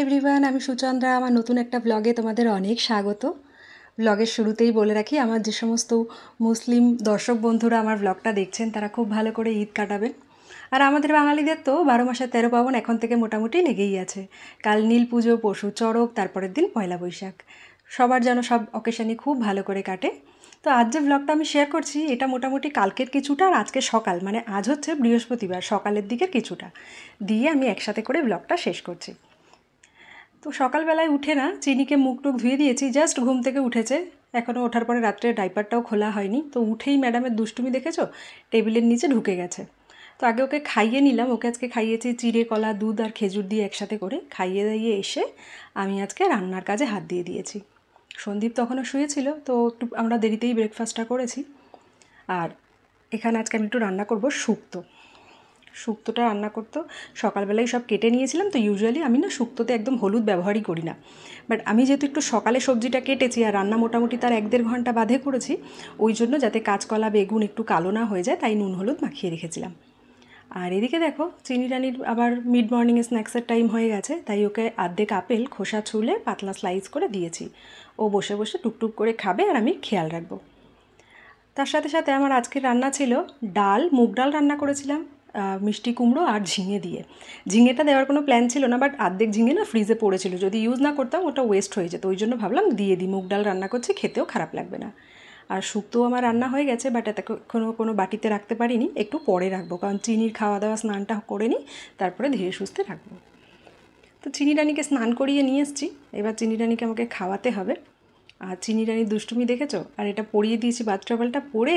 Everyone, আমি সুচন্দ্রা। আমার নতুন একটা ব্লগে তোমাদের অনেক স্বাগত। ব্লগের শুরুতেই বলে রাখি, আমার যে সমস্ত মুসলিম দর্শক বন্ধুরা আমার ব্লগটা দেখছেন তারা খুব ভালো করে ঈদ কাটাবেন। আর আমাদের বাঙালিদের তো 12 মাসের 13 পার্বণ এখন থেকে মোটামুটি লেগেই আছে। কাল নীল পুজো, পরশু চড়ক, তারপরের দিন পয়লা বৈশাখ। সবার যেন সব অকেশানই খুব ভালো করে কাটে। তো আজ যে ব্লগটা আমি শেয়ার করছি এটা মোটামুটি কালকের কিছুটা আর আজকে সকাল, মানে আজ হচ্ছে বৃহস্পতিবার, সকালের দিকের কিছুটা দিয়ে আমি একসাথে করে ব্লগটা শেষ করছি। তো সকালবেলায় উঠে না চিনিকে মুখ টুক ধুয়ে দিয়েছি, জাস্ট ঘুম থেকে উঠেছে, এখনও ওঠার পরে রাত্রে ডাইপারটাও খোলা হয়নি। তো উঠেই ম্যাডামের দুষ্টুমি দেখেছো, টেবিলের নিচে ঢুকে গেছে। তো আগে ওকে খাইয়ে নিলাম, ওকে আজকে খাইয়েছি চিড়ে, কলা, দুধ আর খেজুর দিয়ে একসাথে করে খাইয়ে দাইয়ে এসে আমি আজকে রান্নার কাজে হাত দিয়ে দিয়েছি। সন্দীপ তখনও শুয়েছিল, তো একটু আমরা দেরিতেই ব্রেকফাস্টটা করেছি। আর এখানে আজকে আমি একটু রান্না করব শুক্তো। শুক্তোটা রান্না করতো সকালবেলায় সব কেটে নিয়েছিলাম। তো ইউজুয়ালি আমি না শুক্তোতে একদম হলুদ ব্যবহারই করি না, বাট আমি যেহেতু একটু সকালে সবজিটা কেটেছি আর রান্না মোটামুটি তার 1-1.5 ঘন্টা বাদে করেছি, ওই জন্য যাতে কাঁচকলা বেগুন একটু কালো না হয়ে যায় তাই নুন হলুদ মাখিয়ে রেখেছিলাম। আর এদিকে দেখো চিনি রানির আবার মিড মর্নিংয়ে স্ন্যাক্সের টাইম হয়ে গেছে, তাই ওকে অর্ধেক আপেল খোসা ছুলে পাতলা স্লাইস করে দিয়েছি। ও বসে বসে টুকটুক করে খাবে আর আমি খেয়াল রাখবো। তার সাথে সাথে আমার আজকের রান্না ছিল ডাল, মুগ ডাল রান্না করেছিলাম মিষ্টি কুমড়ো আর ঝিঙে দিয়ে। ঝিঙেটা দেওয়ার কোনো প্ল্যান ছিল না, বাট অর্ধেক ঝিঙে না ফ্রিজে পড়েছিল, যদি ইউজ না করতাম ওটা ওয়েস্ট হয়ে যেত, ওই জন্য ভাবলাম দিয়ে দিই। মুগ ডাল রান্না করছি, খেতেও খারাপ লাগবে না। আর শুক্তো আমার রান্না হয়ে গেছে, বাট এত কোনো বাটিতে রাখতে পারিনি, একটু পরে রাখবো, কারণ চিনির খাওয়া দাওয়া স্নানটা করে নিই, তারপরে ধীরে সুস্থে রাখবো। তো চিনি রানিকে স্নান করিয়ে নিয়ে এসেছি, এবার চিনি রানিকে আমাকে খাওয়াতে হবে। আর চিনি রানির দুষ্টুমি দেখেছো, আর এটা পরিয়ে দিয়েছি বাথ টাওয়েলটা পরে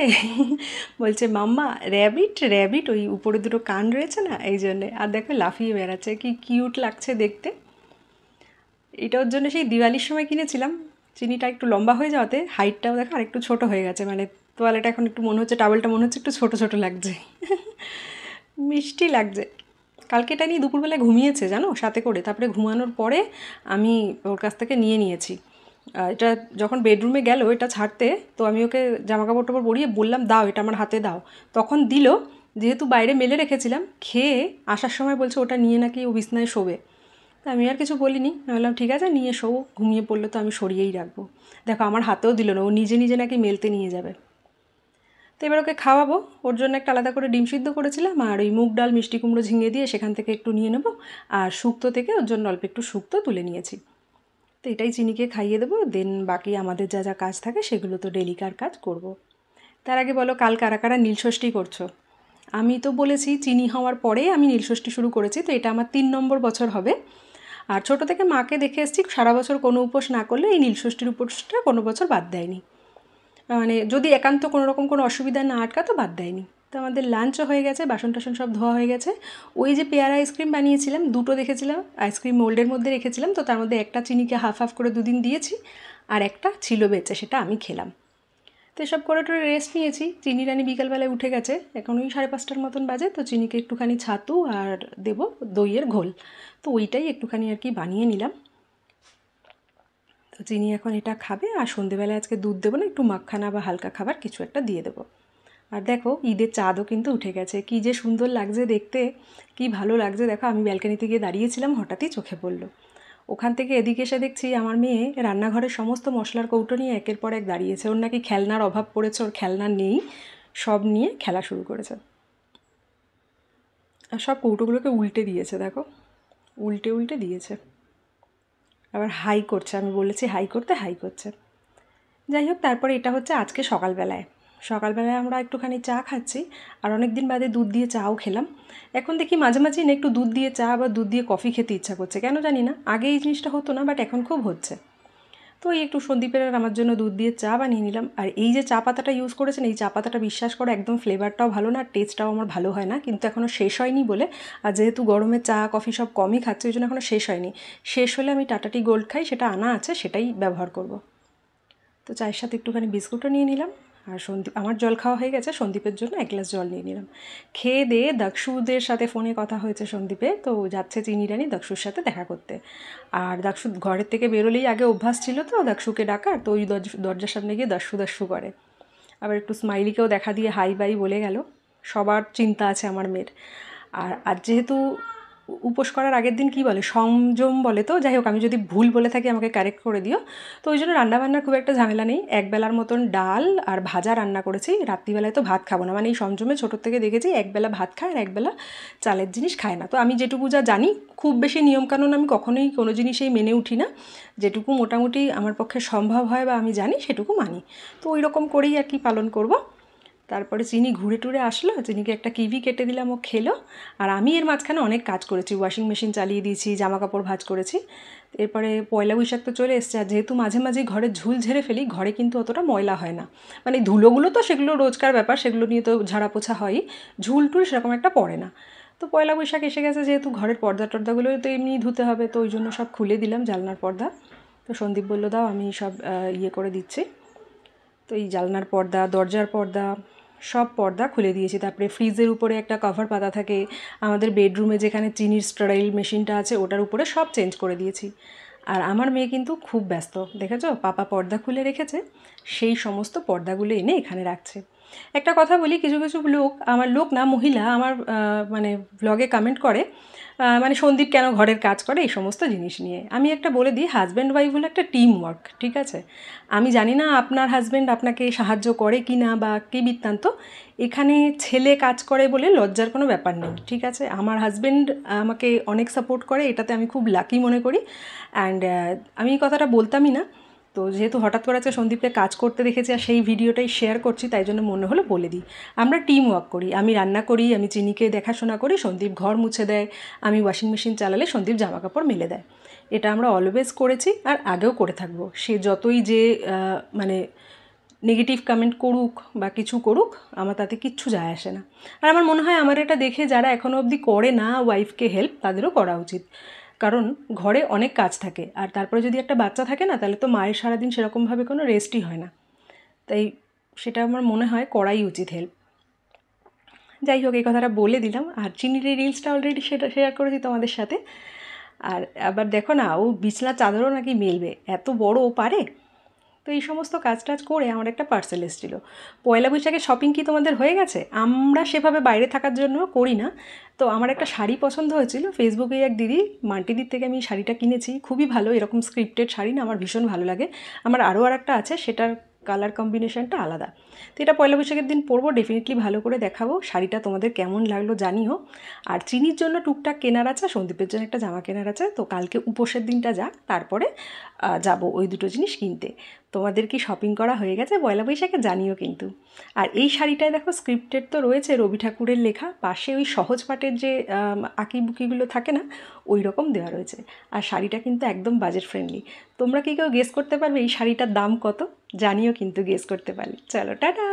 বলছে মাম্মা র্যাবিট র্যাবিট, ওই উপরে দুটো কান রয়েছে না এই জন্যে। আর দেখো লাফিয়ে বেড়াচ্ছে, কি কিউট লাগছে দেখতে। এটা ওর জন্য সেই দিওয়ালির সময় কিনেছিলাম। চিনিটা একটু লম্বা হয়ে যাওয়াতে হাইটটাও দেখো আর একটু ছোটো হয়ে গেছে, মানে তোয়ালেটা এখন একটু মনে হচ্ছে, টাওয়েলটা মনে হচ্ছে একটু ছোটো ছোটো লাগছে মিষ্টি লাগছে। কালকে এটা নিয়ে দুপুরবেলায় ঘুমিয়েছে জানো, সাথে করে। তারপরে ঘুমানোর পরে আমি ওর কাছ থেকে নিয়ে নিয়েছি। এটা যখন বেডরুমে গেল এটা ছাড়তে, তো আমি ওকে জামাকাপড় টাপড় পরিয়ে বললাম দাও এটা আমার হাতে দাও, তখন দিল। যেহেতু বাইরে মেলে রেখেছিলাম, খেয়ে আসার সময় বলছে ওটা নিয়ে নাকি ও বিছনায় শোবে। তো আমি আর কিছু বলিনি, আমি বললাম ঠিক আছে নিয়ে শোও, ঘুমিয়ে পড়লে তো আমি সরিয়েই রাখবো। দেখো আমার হাতেও দিল না, ও নিজে নিজে নাকি মেলতে নিয়ে যাবে। তো এবার ওকে খাওয়াবো। ওর জন্য একটা আলাদা করে ডিম সিদ্ধ করেছিলাম, আর ওই মুগ ডাল মিষ্টি কুমড়ো ঝিঙে দিয়ে সেখান থেকে একটু নিয়ে নেবো। আর শুক্তো থেকে ওর জন্য অল্প একটু শুক্তো তুলে নিয়েছি। তো এটাই চিনিকে খাইয়ে দেবো, দেন বাকি আমাদের যা যা কাজ থাকে সেগুলো তো ডেলিকার কাজ করব। তার আগে বলো কাল কারা কারা নীলষষ্ঠী করছো? আমি তো বলেছি চিনি হওয়ার পরে আমি নীলষষ্ঠী শুরু করেছি, তো এটা আমার 3 নম্বর বছর হবে। আর ছোটো থেকে মাকে দেখে এসেছি সারা বছর কোনো উপোস না করলে এই নীলষষ্ঠীর উপোসটা কোনো বছর বাদ দেয়নি, মানে যদি একান্ত কোনো রকম কোনো অসুবিধা না আটকাতো বাদ দেয়নি। তো আমাদের লাঞ্চও হয়ে গেছে, বাসন টাসন সব ধোয়া হয়ে গেছে। ওই যে পেয়ারা আইসক্রিম বানিয়েছিলাম, দুটো দেখেছিলাম আইসক্রিম মোল্ডের মধ্যে রেখেছিলাম, তো তার মধ্যে একটা চিনিকে হাফ হাফ করে 2 দিন দিয়েছি, আর একটা ছিল বেঁচে, সেটা আমি খেলাম। তো এসব করে টোরে রেস্ট নিয়েছি। চিনি রানি বিকালবেলায় উঠে গেছে, এখন ওই 5:30টার মতন বাজে। তো চিনিকে একটুখানি ছাতু আর দেবো দইয়ের ঘোল, তো ওইটাই একটুখানি আর কি বানিয়ে নিলাম। তো চিনি এখন এটা খাবে, আর সন্ধেবেলায় আজকে দুধ দেবো না, একটু মাখানা বা হালকা খাবার কিছু একটা দিয়ে দেবো। আর দেখো ঈদের চাঁদও কিন্তু উঠে গেছে, কি যে সুন্দর লাগছে দেখতে, কি ভালো লাগছে। দেখো আমি ব্যালকানিতে গিয়ে দাঁড়িয়েছিলাম, হঠাৎই চোখে পড়লো। ওখান থেকে এদিকে এসে দেখছি আমার মেয়ে রান্নাঘরের সমস্ত মশলার কৌটো নিয়ে একের পর এক দাঁড়িয়েছে। ওর নাকি খেলনার অভাব পড়েছে, ওর খেলনা নেই, সব নিয়ে খেলা শুরু করেছে। আর সব কৌটোগুলোকে উল্টে দিয়েছে, দেখো উল্টে উল্টে দিয়েছে। আবার হাই করছে, আমি বলেছি হাই করতে, হাই করছে। যাই হোক, তারপরে এটা হচ্ছে আজকে সকালবেলায়। সকালবেলায় আমরা একটুখানি চা খাচ্ছি, আর অনেক দিন বাদে দুধ দিয়ে চাও খেলাম। এখন দেখি মাঝে মাঝেই না একটু দুধ দিয়ে চা বা দুধ দিয়ে কফি খেতে ইচ্ছা করছে, কেন জানি না। আগে এই জিনিসটা হতো না, বাট এখন খুব হচ্ছে। তো এই একটু সন্দীপের আর আমার জন্য দুধ দিয়ে চা বানিয়ে নিলাম। আর এই যে চা পাতাটা ইউজ করেছেন, এই চা পাতাটা বিশ্বাস করো একদম ফ্লেভারটাও ভালো না, আর টেস্টটাও আমার ভালো হয় না, কিন্তু এখনও শেষ হয়নি বলে। আর যেহেতু গরমে চা কফি সব কমই খাচ্ছে, ওই জন্য এখনও শেষ হয়নি। শেষ হলে আমি টাটা টি গোল্ড খাই, সেটা আনা আছে, সেটাই ব্যবহার করব। তো চায়ের সাথে একটুখানি বিস্কুটও নিয়ে নিলাম। আর সন্দীপ, আমার জল খাওয়া হয়ে গেছে, সন্দীপের জন্য 1 গ্লাস জল নিয়ে নিলাম। খেয়ে দিয়ে দক্ষুদের সাথে ফোনে কথা হয়েছে সন্দীপে, তো যাচ্ছে চিনি রানি দক্ষুর সাথে দেখা করতে। আর দক্ষু ঘরের থেকে বেরোলেই আগে অভ্যাস ছিল তো দক্ষুকে ডাকার, তো ওই দরজার সামনে গিয়ে দস্যু দস্যু করে। আবার একটু স্মাইলিকেও দেখা দিয়ে হাই বাই বলে গেল। সবার চিন্তা আছে আমার মেয়ের। আর আজ যেহেতু উপোস করার আগের দিন কি বলে, সংযম বলে, তো যাই হোক আমি যদি ভুল বলে থাকি আমাকে কারেক্ট করে দিও। তো ওই জন্য রান্নাবান্নার খুব একটা ঝামেলা নেই, একবেলার মতন ডাল আর ভাজা রান্না করেছি। রাত্রিবেলায় তো ভাত খাবো না, মানে এই সংযমে ছোটোর থেকে দেখেছি একবেলা ভাত খায় আর একবেলা চালের জিনিস খায় না। তো আমি যেটুকু যা জানি, খুব বেশি নিয়মকানুন আমি কখনোই কোনো জিনিসেই মেনে উঠি না, যেটুকু মোটামুটি আমার পক্ষে সম্ভব হয় বা আমি জানি সেটুকু মানি। তো ওই রকম করেই আর কি পালন করব। তারপরে চিনি ঘুরে টুরে আসলো, চিনিকে একটা কিউই কেটে দিলাম, ও খেলো। আর আমি এর মাঝখানে অনেক কাজ করেছি, ওয়াশিং মেশিন চালিয়ে দিয়েছি, জামা কাপড় ভাঁজ করেছি। এরপরে পয়লা বৈশাখ তো চলে এসছে, আর যেহেতু মাঝে মাঝে ঘরে ঝুল ঝেড়ে ফেলি, ঘরে কিন্তু অতটা ময়লা হয় না। মানে ধুলোগুলো তো সেগুলো রোজকার ব্যাপার, সেগুলো নিয়ে তো ঝাড়া পোছা হয়ই, ঝুল টুল সেরকম একটা পড়ে না। তো পয়লা বৈশাখ এসে গেছে, যেহেতু ঘরের পর্দা টর্দাগুলো তো এমনি ধুতে হবে, তো ওই জন্য সব খুলে দিলাম জানলার পর্দা। তো সন্দীপ বললো দাও আমি সব ইয়ে করে দিচ্ছি। তো এই জানলার পর্দা, দরজার পর্দা, সব পর্দা খুলে দিয়েছি। তারপরে ফ্রিজের উপরে একটা কভার পাতা থাকে, আমাদের বেডরুমে যেখানে চিনির স্টেরাইল মেশিনটা আছে ওটার উপরে সব চেঞ্জ করে দিয়েছি। আর আমার মেয়ে কিন্তু খুব ব্যস্ত, দেখেছো পাপা পর্দা খুলে রেখেছে, সেই সমস্ত পর্দাগুলো এনে এখানে রাখছে। একটা কথা বলি, কিছু কিছু লোক, আমার লোক না মহিলা, আমার মানে ব্লগে কমেন্ট করে, মানে সন্দীপ কেন ঘরের কাজ করে এই সমস্ত জিনিস নিয়ে। আমি একটা বলে দিই, হাজব্যান্ড ওয়াইফ হলো একটা টিম ওয়ার্ক, ঠিক আছে? আমি জানি না আপনার হাজব্যান্ড আপনাকে সাহায্য করে কি না বা কী বৃত্তান্ত, এখানে ছেলে কাজ করে বলে লজ্জার কোনো ব্যাপার নেই, ঠিক আছে? আমার হাজব্যান্ড আমাকে অনেক সাপোর্ট করে, এটাতে আমি খুব লাকি মনে করি। অ্যান্ড আমি এই কথাটা বলতামই না, তো যেহেতু হঠাৎ করে আজকে সন্দীপকে কাজ করতে দেখেছি আর সেই ভিডিওটাই শেয়ার করছি, তাই জন্য মনে হলো বলে দিই। আমরা টিম ওয়ার্ক করি, আমি রান্না করি, আমি চিনিকে দেখাশোনা করি, সন্দীপ ঘর মুছে দেয়, আমি ওয়াশিং মেশিন চালালে সন্দীপ জামা কাপড় মেলে দেয়। এটা আমরা অলওয়েজ করেছি আর আগেও করে থাকবো। সে যতই যে মানে নেগেটিভ কমেন্ট করুক বা কিছু করুক, আমার তাতে কিচ্ছু যায় আসে না। আর আমার মনে হয় আমার এটা দেখে যারা এখনও অবধি করে না ওয়াইফকে হেল্প, তাদেরও করা উচিত। কারণ ঘরে অনেক কাজ থাকে, আর তারপরে যদি একটা বাচ্চা থাকে না, তাহলে তো মায়ের সারাদিন সেরকমভাবে কোনো রেস্টই হয় না। তাই সেটা আমার মনে হয় করাই উচিত হেল্প। যাই হোক, এই কথাটা বলে দিলাম। আর চিনির এই রিলসটা অলরেডি সেটা শেয়ার করেছি তোমাদের সাথে। আর আবার দেখো না, ও বিছনা চাদরও নাকি মেলবে, এত বড় ও পারে। তো এই সমস্ত কাজ টাজ করে আমার একটা পার্সেল এসেছিলো। পয়লা বৈশাখে শপিং কি তোমাদের হয়ে গেছে? আমরা সেভাবে বাইরে থাকার জন্য করি না। তো আমার একটা শাড়ি পছন্দ হয়েছিল, ফেসবুকে এক দিদি, মাল্টিদির থেকে আমি শাড়িটা কিনেছি, খুবই ভালো, এরকম স্ক্রিপ্টেড শাড়ি না আমার ভীষণ ভালো লাগে। আমার আরও আর একটা আছে, সেটার কালার কম্বিনেশনটা আলাদা। তো এটা পয়লা বৈশাখের দিন পরবো, ডেফিনেটলি ভালো করে দেখাবো। শাড়িটা তোমাদের কেমন লাগলো জানিও। আর চিনির জন্য টুকটাক কেনার আছে, সন্দীপের জন্য একটা জামা কেনার আছে, তো কালকে উপোসের দিনটা যাক, তারপরে যাব ওই দুটো জিনিস কিনতে। তোমাদের কি শপিং করা হয়ে গেছে পয়লা বৈশাখে? জানিও কিন্তু। আর এই শাড়িটায় দেখো স্ক্রিপ্টেড তো রয়েছে, রবি ঠাকুরের লেখা, পাশে ওই সহজ পাটের যে আঁকি বুকিগুলো থাকে না, ওই রকম দেওয়া রয়েছে। আর শাড়িটা কিন্তু একদম বাজেট ফ্রেন্ডলি। তোমরা কি কেউ গেস করতে পারবে এই শাড়িটার দাম কত? জানিও কিন্তু গেস করতে পারলে। চলো টাটা।